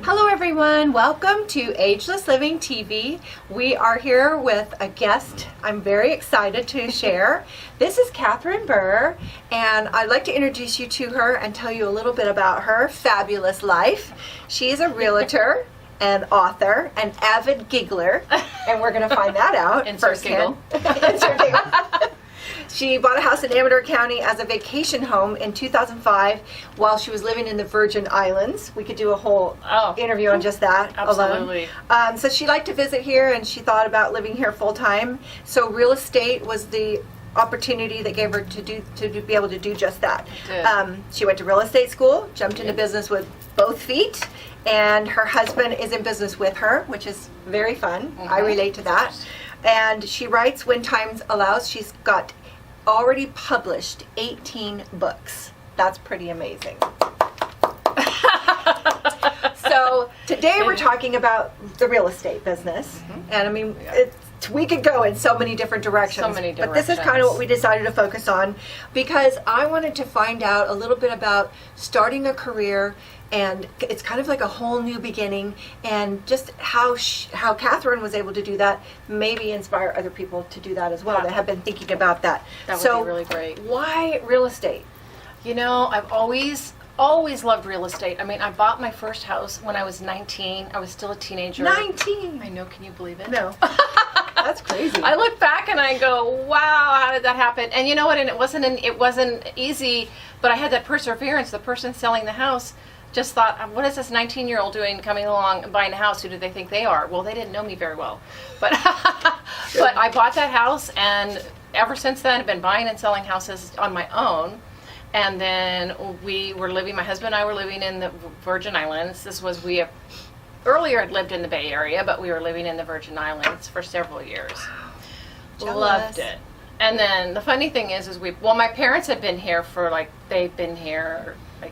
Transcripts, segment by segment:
Hello everyone, welcome to Ageless Living TV. We are here with a guest I'm very excited to share. This is Catherine Burr, and I'd like to introduce you to her and tell you a little bit about her fabulous life. She is a realtor, an author, an avid giggler, and we're going to find that out firsthand. Insert giggle. She bought a house in Amador County as a vacation home in 2005 while she was living in the Virgin Islands. We could do a whole interview on just that Absolutely. alone. So she liked to visit here, and she thought about living here full time. So real estate was the opportunity that gave her to be able to do just that. She went to real estate school, jumped into business with both feet, and her husband is in business with her, which is very fun. I relate to that. And she writes when times allows. She's got already published 18 books. That's pretty amazing. So today we're talking about the real estate business. And I mean, we could go in so many different directions. So many But this is kind of what we decided to focus on, because I wanted to find out a little bit about starting a career, and it's kind of like a whole new beginning, and just how Catherine was able to do that, maybe inspire other people to do that as well that have been thinking about that. That would be really great. Why real estate? You know, I've always loved real estate. I mean, I bought my first house when I was 19. I was still a teenager. 19? I know, can you believe it? No. That's crazy. I look back and I go, wow, how did that happen? And you know what, and it wasn't easy, but I had that perseverance. The person selling the house just thought, what is this 19-year-old doing coming along and buying a house? Who do they think they are? Well, they didn't know me very well. But but I bought that house, and ever since then I've been buying and selling houses on my own. And then my husband and I were living in the Virgin Islands. Earlier had lived in the Bay Area, but we were living in the Virgin Islands for several years. Wow. Loved it. And then the funny thing is my parents had been here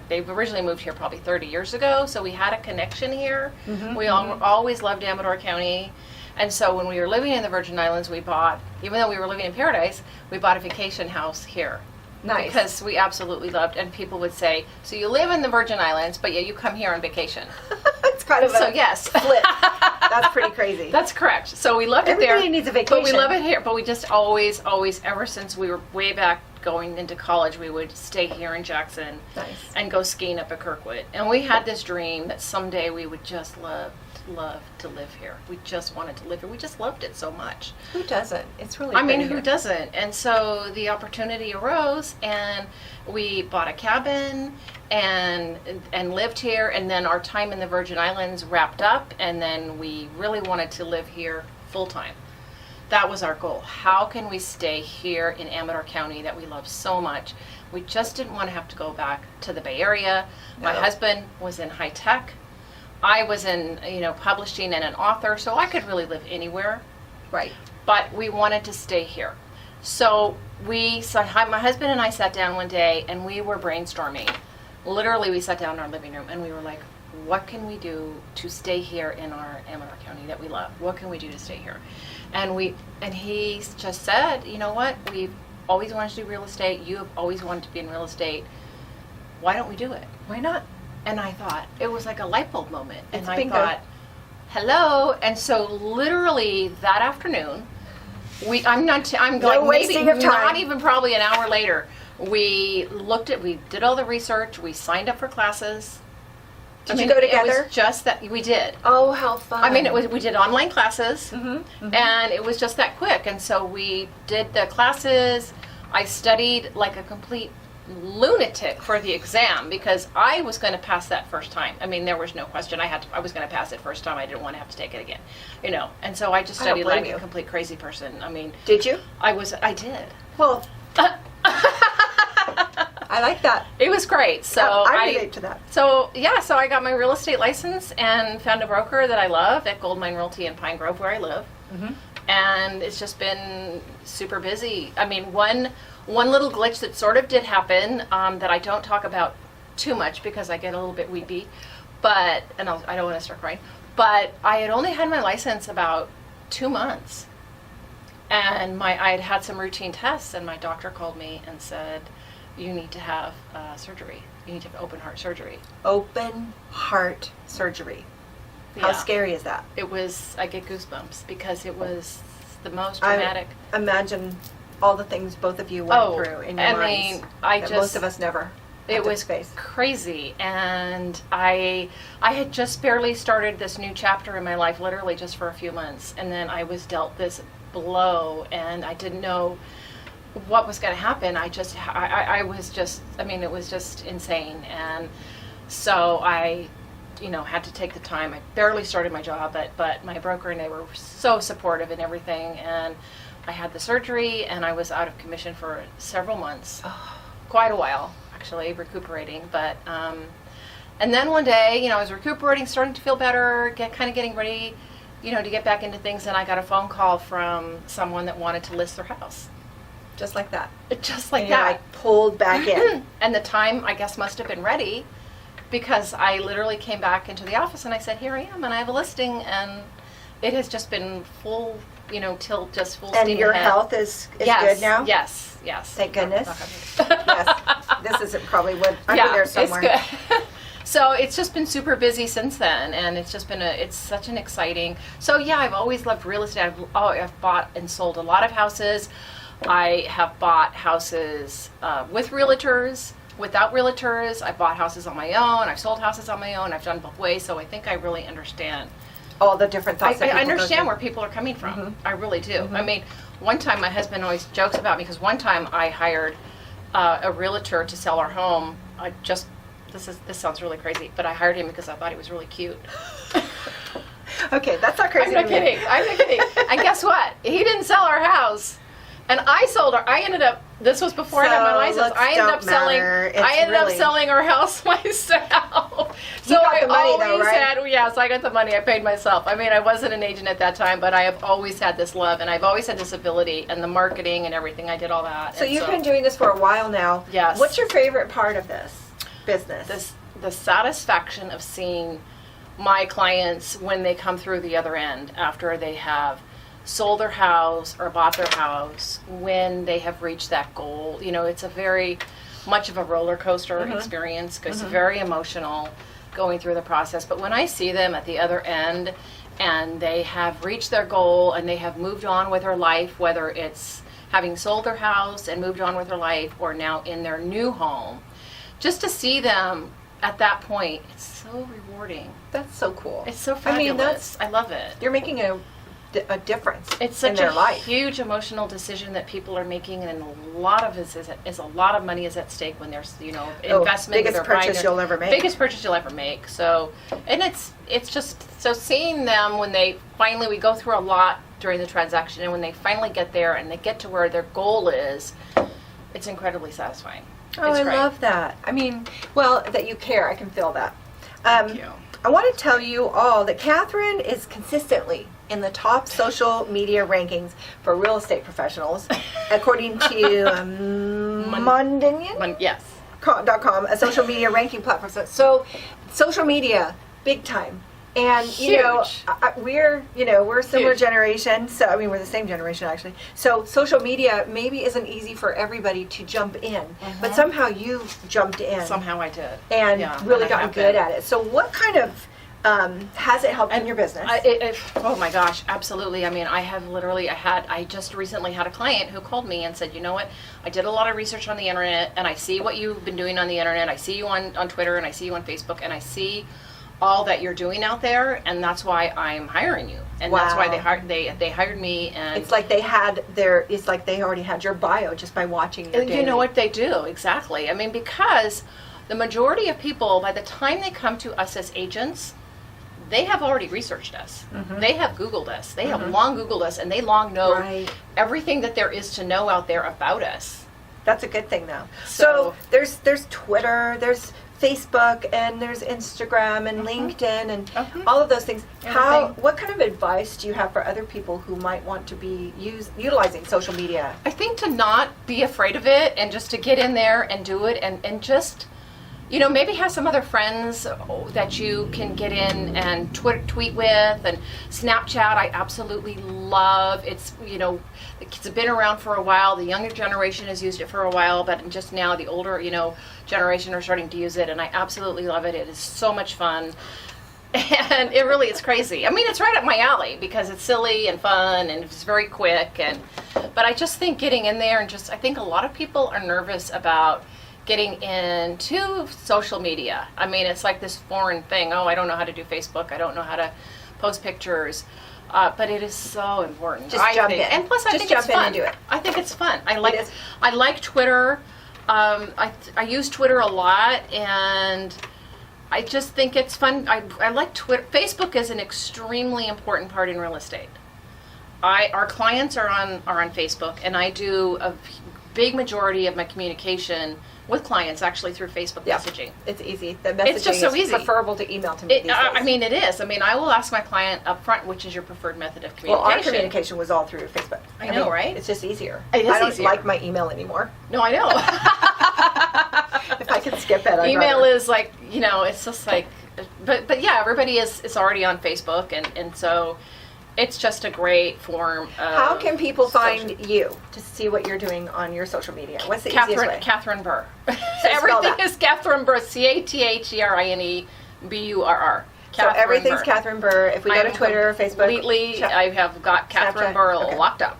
they've originally moved here probably 30 years ago, so we had a connection here. We always loved Amador County. And so when we were living in the Virgin Islands, even though we were living in paradise, we bought a vacation house here. Nice. Because we absolutely loved, and people would say, so you live in the Virgin Islands, but yeah, you come here on vacation. It's kind of yes. flip. That's pretty crazy. That's correct. So we loved it there. Everybody needs a vacation. But we love it here. But we just always, ever since we were way back going into college, we would stay here in Jackson and go skiing up at Kirkwood. And we had this dream that someday we would just love to live here. We just wanted to live here. We just loved it so much. Who doesn't? It's really who doesn't? And so the opportunity arose, and we bought a cabin and lived here, and then our time in the Virgin Islands wrapped up, and then we really wanted to live here full time. That was our goal. How can we stay here in Amador County that we love so much? We just didn't want to have to go back to the Bay Area. My husband was in high tech. I was in, publishing and an author, so I could really live anywhere. Right. But we wanted to stay here. So my husband and I sat down one day, and we were brainstorming. Literally, we sat down in our living room, and we were like, what can we do to stay here in our Amador County that we love? What can we do to stay here? And he just said, you know what? We've always wanted to do real estate. You have always wanted to be in real estate. Why don't we do it? Why not? And I thought, it was like a light bulb moment. And I thought, hello. And so literally that afternoon, not even probably an hour later, we did all the research, we signed up for classes. Did you go together? It was just that we did. Oh, how fun. I mean, we did online classes, and it was just that quick. And so we did the classes. I studied like a complete lunatic for the exam because I was going to pass that first time. I mean, there was no question. I was going to pass it first time. I didn't want to have to take it again, And so I just studied like a complete crazy person. I mean, did you? I did. Well, I like that. It was great. So I relate to that. So I got my real estate license and found a broker that I love at Goldmine Realty in Pine Grove, where I live. And it's just been super busy. I mean, one little glitch that sort of did happen that I don't talk about too much because I get a little bit weepy, I don't want to start crying. But I had only had my license about 2 months. And I had had some routine tests, and my doctor called me and said, you need to have surgery. You need to have open heart surgery. Open heart surgery. How Yeah. scary is that? It was, I get goosebumps because it was the most traumatic. I imagine all the things both of you went through in your minds that most of us never It was face. crazy, and I had just barely started this new chapter in my life, literally just for a few months, and then I was dealt this blow, and I didn't know what was going to happen. I was just, I mean, it was just insane, and so I, had to take the time. I barely started my job, but my broker and they were so supportive and everything, and I had the surgery, and I was out of commission for several months, quite a while. Actually recuperating, but and then one day, I was recuperating, starting to feel better, getting ready, to get back into things, and I got a phone call from someone that wanted to list their house. Just like that. Just like and that. You're like pulled back in. And the time, I guess, must have been ready, because I literally came back into the office and I said, here I am, and I have a listing, and it has just been full, till just full steam ahead. And your health is Yes, good now? Yes. Thank goodness. Yes. This isn't probably what under there somewhere. It's good. So it's just been super busy since then, and it's just been it's such an exciting. So yeah, I've always loved real estate. I've bought and sold a lot of houses. I have bought houses with realtors, without realtors. I bought houses on my own. I've sold houses on my own. I've done both ways. So I think I really understand all the different thoughts. I understand where people are coming from. Mm-hmm. I really do. Mm-hmm. I mean, one time my husband always jokes about me, because one time I hired a realtor to sell our home. This sounds really crazy, but I hired him because I thought he was really cute. Okay, that's not crazy. I'm not kidding. And guess what? He didn't sell our house, and I sold her. I ended up. This was before I had my license. I ended up selling our house myself. So I always had. Yeah, so I got the money. I paid myself. I mean, I wasn't an agent at that time, but I have always had this love, and I've always had this ability, and the marketing and everything. I did all that. So you've been doing this for a while now. Yes. What's your favorite part of this business? The satisfaction of seeing my clients when they come through the other end after they have sold their house or bought their house, when they have reached that goal. It's a very much of a roller coaster experience, because it's very emotional going through the process. But when I see them at the other end and they have reached their goal and they have moved on with their life, whether it's having sold their house and moved on with their life, or now in their new home, just to see them at that point, it's so rewarding. That's so cool. It's so fabulous. I love it. You're making a difference it's in their life. It's such a huge emotional decision that people are making, and a lot of it is a lot of money is at stake when there's investment. Biggest purchase you'll ever make. Biggest purchase you'll ever make. So, and it's just so seeing them when they finally, we go through a lot during the transaction, and when they finally get there and they get to where their goal is, it's incredibly satisfying. Oh, it's I great. love that. I mean, well, that you care. I can feel that. Thank you. I want to tell you all that Catherine is consistently in the top social media rankings for real estate professionals, according to Mondinian? Yes. .com, a social media ranking platform. So, social media, big time. And Huge. We're a similar Huge. generation. So I mean, we're the same generation actually. So social media maybe isn't easy for everybody to jump in, but somehow you jumped in. Somehow I did. And really gotten good at it. So what kind of has it helped in your business? Oh my gosh, absolutely. I mean, I just recently had a client who called me and said, you know what, I did a lot of research on the internet, and I see what you've been doing on the internet. I see you on Twitter, and I see you on Facebook, and I see all that you're doing out there, and that's why I'm hiring you. And that's why they hired me. And it's like they already had your bio just by watching your You know what they do, exactly. I mean, because the majority of people, by the time they come to us as agents, they have already researched us. They have Googled us. They have long Googled us, and they long know everything that there is to know out there about us. That's a good thing, though. So there's Twitter, there's Facebook, and there's Instagram and LinkedIn and all of those things. What kind of advice do you have for other people who might want to be utilizing social media? I think to not be afraid of it, and just to get in there and do it, and just maybe have some other friends that you can get in and tweet with, and Snapchat I absolutely love. It's, the kids have been around for a while. The younger generation has used it for a while, but just now the older, generation are starting to use it, and I absolutely love it. It is so much fun. And it really is crazy. I mean, it's right up my alley because it's silly and fun and it's very quick. But I just think getting in there and I think a lot of people are nervous about getting into social media. I mean, it's like this foreign thing. Oh, I don't know how to do Facebook. I don't know how to post pictures. But it is so important. Just jump in. And plus, I think it's fun. I think it's fun. I like Twitter. I use Twitter a lot, and I just think it's fun. I like Twitter. Facebook is an extremely important part in real estate. Our clients are on Facebook, and I do a big majority of my communication with clients actually through Facebook messaging. It's easy. The messaging it's just so is easy. Preferable to email to me these days. I mean, it is. I mean, I will ask my client up front, which is your preferred method of communication. Well, our communication was all through Facebook. I know, right? It's just easier. It is I don't easier. like my email anymore. No, I know. If I can skip it, I'd Email rather. is like, it's just like, but yeah, everybody is already on Facebook, and so it's just a great form of How can people find you to see what you're doing on your social media? What's the easiest way? Catherine Burr. spell Everything that. is Catherine Burr. CatherineBurr. So everything's Catherine Burr. If we go to Twitter or Facebook, Completely, I have got Catherine Snapchat. Burr Okay. locked up.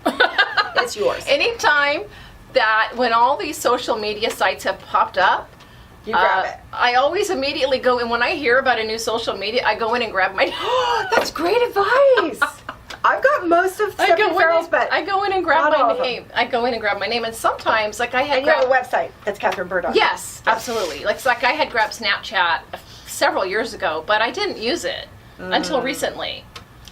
it's yours. Anytime that when all these social media sites have popped up, You grab it. I always immediately go, and when I hear about a new social media, I go in and grab my. That's great advice. I've got most of Stephanie Farrell's, but I go in and grab not all my of them. name. I go in and grab my name, and sometimes, like I had And you have a grabbed. website that's CatherineBurr.com. Yes, absolutely. Like I had grabbed Snapchat several years ago, but I didn't use it until recently.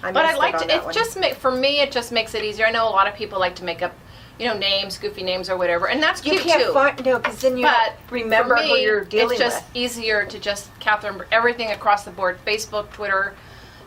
But I liked it. For me, it just makes it easier. I know a lot of people like to make up, names, goofy names or whatever, and that's You cute can't too. because then you But remember for me, who you're dealing it's just with. easier to just Catherine, everything across the board: Facebook, Twitter,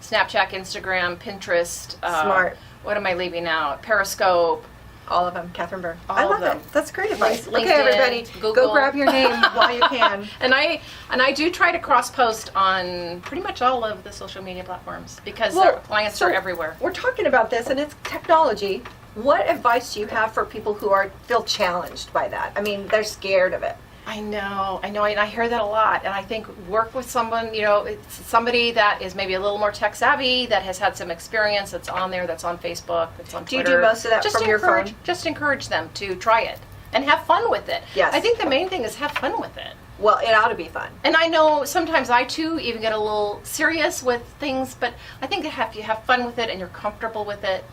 Snapchat, Instagram, Pinterest. Smart. What am I leaving out? Periscope. All of them, Catherine Burr. All I of love them. it. That's great advice. LinkedIn, Okay, everybody, Google. go grab your name while you can. And I do try to cross post on pretty much all of the social media platforms because our clients are everywhere. We're talking about this, and it's technology. What advice do you have for people who feel challenged by that? I mean, they're scared of it. I know, and I hear that a lot. And I think work with someone, it's somebody that is maybe a little more tech savvy, that has had some experience, that's on there, that's on Facebook, that's on Twitter. Do you do most of that from your phone? Just encourage them to try it and have fun with it. Yes. I think the main thing is have fun with it. Well, it ought to be fun. And I know sometimes I too even get a little serious with things, but I think if you have fun with it and you're comfortable with it,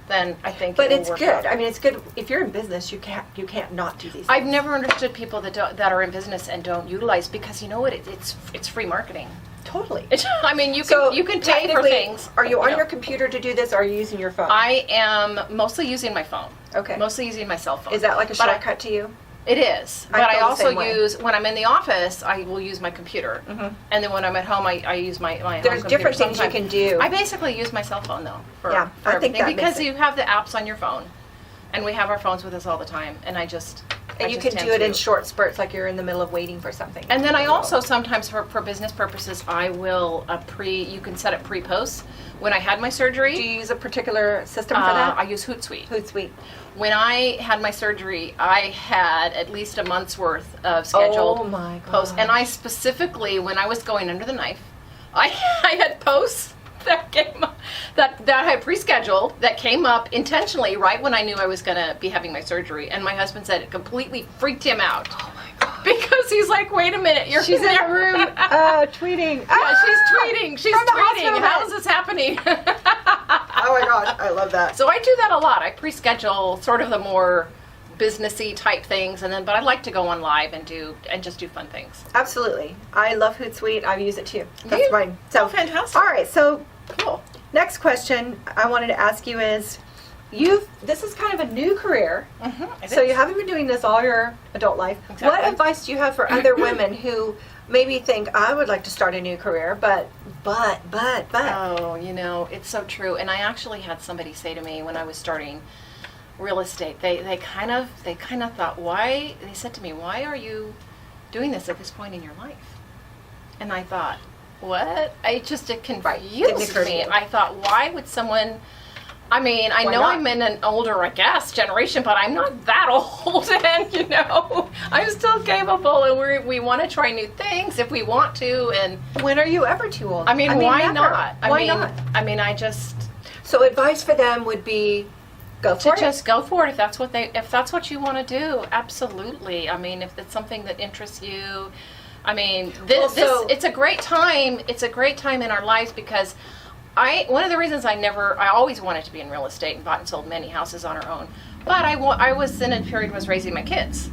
then I think. But it will it's work good. out. I mean, it's good if you're in business. You can't not do these things. I've never understood people that are in business and don't utilize, because you know what? It's free marketing. Totally. I mean, you So can pay for technically, things. Are you on know. your computer to do this, or are you using your phone? I am mostly using my phone. Okay. Mostly using my cell phone. Is that like a But shortcut to you? It is. I But I feel the also same way. use, when I'm in the office, I will use my computer. And then when I'm at home, I use my home There's computer different things you sometimes. can do. I basically use my cell phone though for, Yeah, for I think everything, that makes because it- you have the apps on your phone, and we have our phones with us all the time, and I just And you can tend do it in to- short spurts, like you're in the middle of waiting for something. And then I also sometimes, for business purposes, I will you can set up pre-posts. When I had my surgery, Do you use a particular system for that? I use Hootsuite. Hootsuite. When I had my surgery, I had at least a month's worth of scheduled Oh my posts. gosh. And I specifically, when I was going under the knife, I had posts that came up, that I had pre-scheduled, that came up intentionally right when I knew I was going to be having my surgery. And my husband said it completely freaked him out. Oh my god. Because he's like, wait a minute, you're She's in there. the room tweeting. Yeah, she's tweeting. She's From the tweeting. hospital How bed. is this happening? Oh my gosh, I love that. So I do that a lot. I pre-schedule sort of the more businessy type things, but I like to go on live and just do fun things. Absolutely. I love Hootsuite. I use it too. Do That's you? mine. So Oh, fantastic. All right, so Cool. next question I wanted to ask you is, this is kind of a new career. So you haven't been doing this all your adult life. Exactly. What advice do you have for other women who maybe think, I would like to start a new career, but. Oh, it's so true. And I actually had somebody say to me when I was starting real estate, they kind of thought, they said to me, why are you doing this at this point in your life? And I thought, what? It Didn't confused occur to me. you. I thought, why would someone... I mean, I Why know not? I'm in an older, I guess, generation, but I'm not that old, and I'm still capable, and we want to try new things if we want to, and When are you ever too old? I mean, why never. not? Why not? I just So advice for them would be, go to for it. just go for it if that's what you want to do. Absolutely. I mean, if it's something that interests you, I mean, it's a great time. It's a great time in our lives because one of the reasons I always wanted to be in real estate and bought and sold many houses on our own, but I was in a period was raising my kids.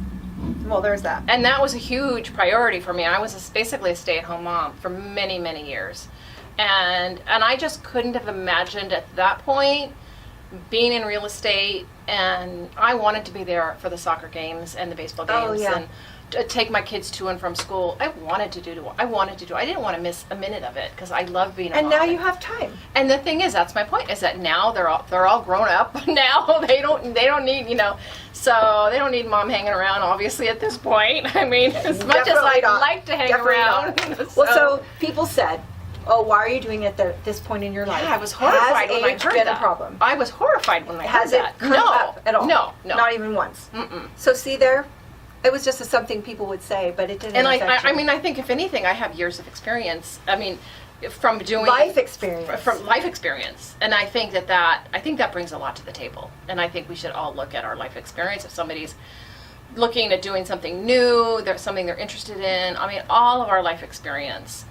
Well, there's that. And that was a huge priority for me. I was basically a stay-at-home mom for many, many years. And I just couldn't have imagined at that point being in real estate, and I wanted to be there for the soccer games and the baseball games Oh, yeah. and take my kids to and from school. I didn't want to miss a minute of it because I love being a And mom. now you have time. And the thing is, that's my point, is that now they're all grown up. Now they don't need, so they don't need mom hanging around, obviously, at this point. I mean, as much as Definitely I'd not. like to hang Definitely around. not. Well, so people said, oh, why are you doing it at this point in your life? Yeah, I was horrified when I Has heard age been that. a problem? I was horrified when I Has heard it that. come up at all? No. Not even once. Mm-mm. So see there, it was just something people would say, but it didn't And affect you. I mean, I think if anything, I have years of experience. I mean, from doing Life experience. from life experience, and I think that brings a lot to the table. And I think we should all look at our life experience. If somebody's looking at doing something new, there's something they're interested in. I mean, all of our life experience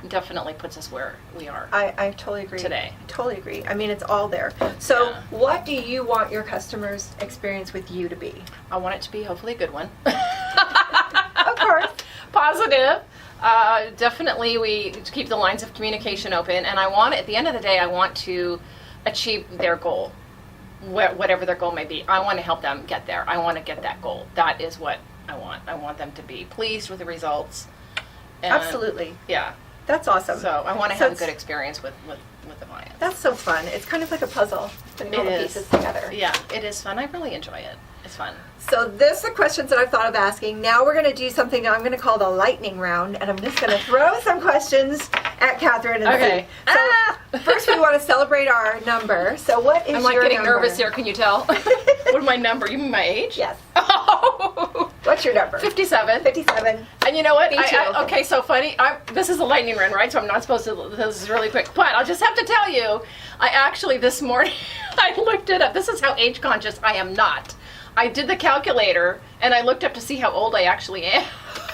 definitely puts us where we are. I totally agree. Today. I totally agree. I mean, it's all there. So Yeah. what do you want your customers' experience with you to be? I want it to be hopefully a good one. Of course. Positive. Definitely we keep the lines of communication open, and at the end of the day, I want to achieve their goal, whatever their goal may be. I want to help them get there. I want to get that goal. That is what I want. I want them to be pleased with the results. And, Absolutely. Yeah. That's awesome. So I want to So have a it's- good experience with the clients. That's so fun. It's kind of like a puzzle. Putting all It the is. pieces together. Yeah, it is fun. I really enjoy it. It's fun. So these are questions that I've thought of asking. Now we're going to do something I'm going to call the lightning round, and I'm just going to throw some questions at Catherine and Okay. see. So first we want to celebrate our number. So what is I'm like your getting number? nervous here. Can you tell? What my number? You mean my age? Yes. Oh, What's your number? 57. 57. And you know what? Me too. Okay, so funny. This is a lightning round, right? So I'm not supposed to. This is really quick, but I'll just have to tell you. I actually this morning I looked it up. This is how age conscious I am not. I did the calculator and I looked up to see how old I actually am.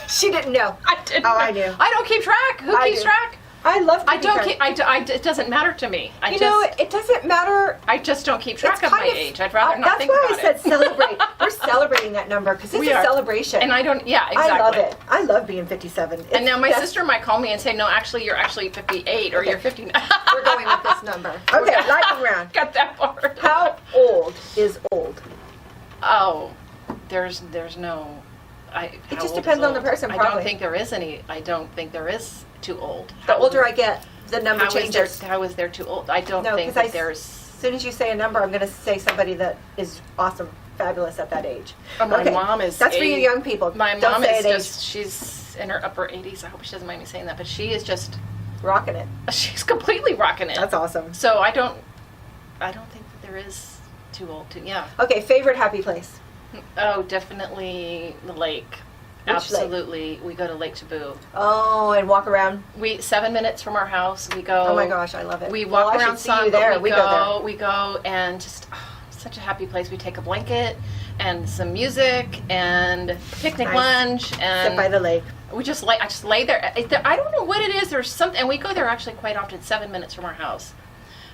She didn't know. I didn't. Oh, I knew. I don't keep track. Who I keeps do. track? I love I don't keeping keep. track. It doesn't matter to me. You know, it doesn't matter. I just don't keep track It's of my kind of- age. I'd rather not That's think why about I said it. celebrate. We're celebrating that number because it's We a are. celebration. And I don't. Yeah, exactly. I love it. I love being 57. And now my That's- sister might call me and say, no, actually, you're actually 58 or Okay. you're 59. We're going with this number. Okay, lightning round. Got that part. How old is old? Oh, there's no. It just depends on the person, I probably. don't think there is any. I don't think there is too old. The older I get, the number how is there, changes. how is there too old? I don't No, think 'cause that there's. As soon as you say a number, I'm going to say somebody that is awesome, fabulous at that age. Oh, my Okay, mom is. That's for you young people. My Don't mom say is an age. just. She's in her upper 80s. I hope she doesn't mind me saying that, but she is just. Rocking it. She's completely rocking it. That's awesome. So I don't think that there is too old to. Yeah. Okay, favorite happy place? Oh, definitely the lake. Which Absolutely. We go to Lake Taboo. Oh, and walk around. 7 minutes from our house. We go. Oh my gosh, I love it. We Well, walk I should around see sun, you there. but We go there. we go and just such a happy place. We take a blanket and some music and picnic Nice. lunch and Sit by the lake. we just lay. I just lay there. I don't know what it is. There's something, and we go there actually quite often. 7 minutes from our house.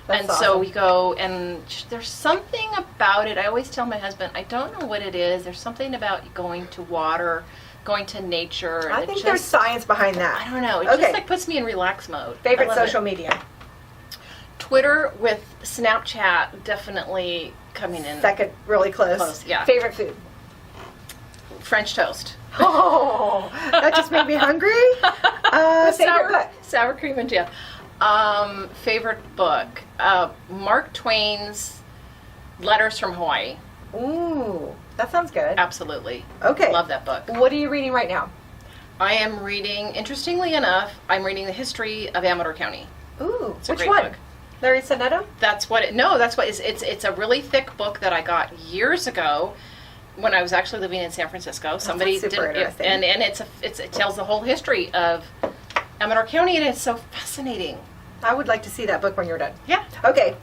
That's and awesome. so we go, and there's something about it. I always tell my husband, I don't know what it is. There's something about going to water, going to nature. I and think it there's just, science behind that. I don't know. It Okay. just like puts me in relax mode. I Favorite love social it. media? Twitter with Snapchat definitely coming in. Second, really close. Close, yeah. Favorite food? French toast. Oh, that just made me hungry. Favorite book? Sour cream and jam. Favorite book? Mark Twain's Letters from Hawaii. Ooh, that sounds good. Absolutely. Okay. Love that book. What are you reading right now? I am reading, interestingly enough, I'm reading the history of Amador County. Ooh, It's a which great one? book. Larry Sonetto? That's what it's a really thick book that I got years ago when I was actually living in San Francisco. Somebody super did interesting. and it tells the whole history of Amador County, and it's so fascinating. I would like to see that book when you're done. Yeah. Okay,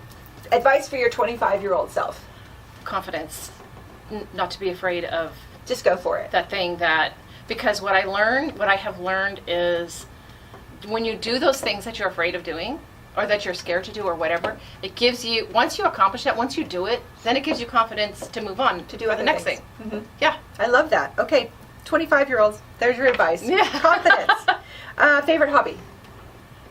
advice for your 25-year-old self. Confidence. Not to be afraid of Just go for it. that thing because what I have learned is when you do those things that you're afraid of doing or that you're scared to do or whatever, it gives you, once you accomplish that, once you do it, then it gives you confidence to move on To do for other the next things. thing. Yeah. I love that. Okay, 25-year-olds, there's your advice. Yeah. Confidence. Favorite hobby?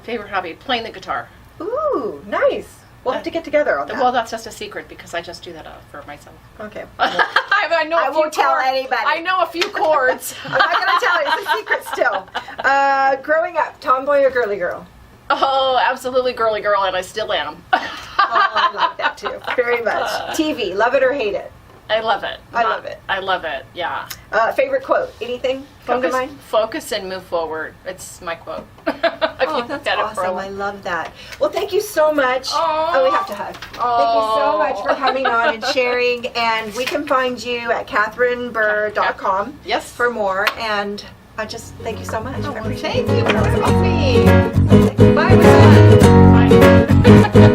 Favorite hobby, playing the guitar. Ooh, nice. We'll have to get together on that. Well, that's just a secret because I just do that for myself. Okay. I know I a few won't tell chords. anybody. I know a few chords. I'm not going to tell you. It's a secret still. Growing up, tomboy or girly girl? Oh, absolutely girly girl, and I still am. Oh, I like that too. Very much. TV, love it or hate it? I love it. I love it. I love it. Yeah. Favorite quote? Anything come to mind? Focus and move forward. It's my quote. Oh, that's awesome. I love that. Well, thank you so much. Oh, we have to hug. Thank you so much for coming on and sharing. And we can find you at catherineburr.com Yes. for more. And I just thank you so much. I appreciate Thank you for having me. it. Bye, everyone. Bye.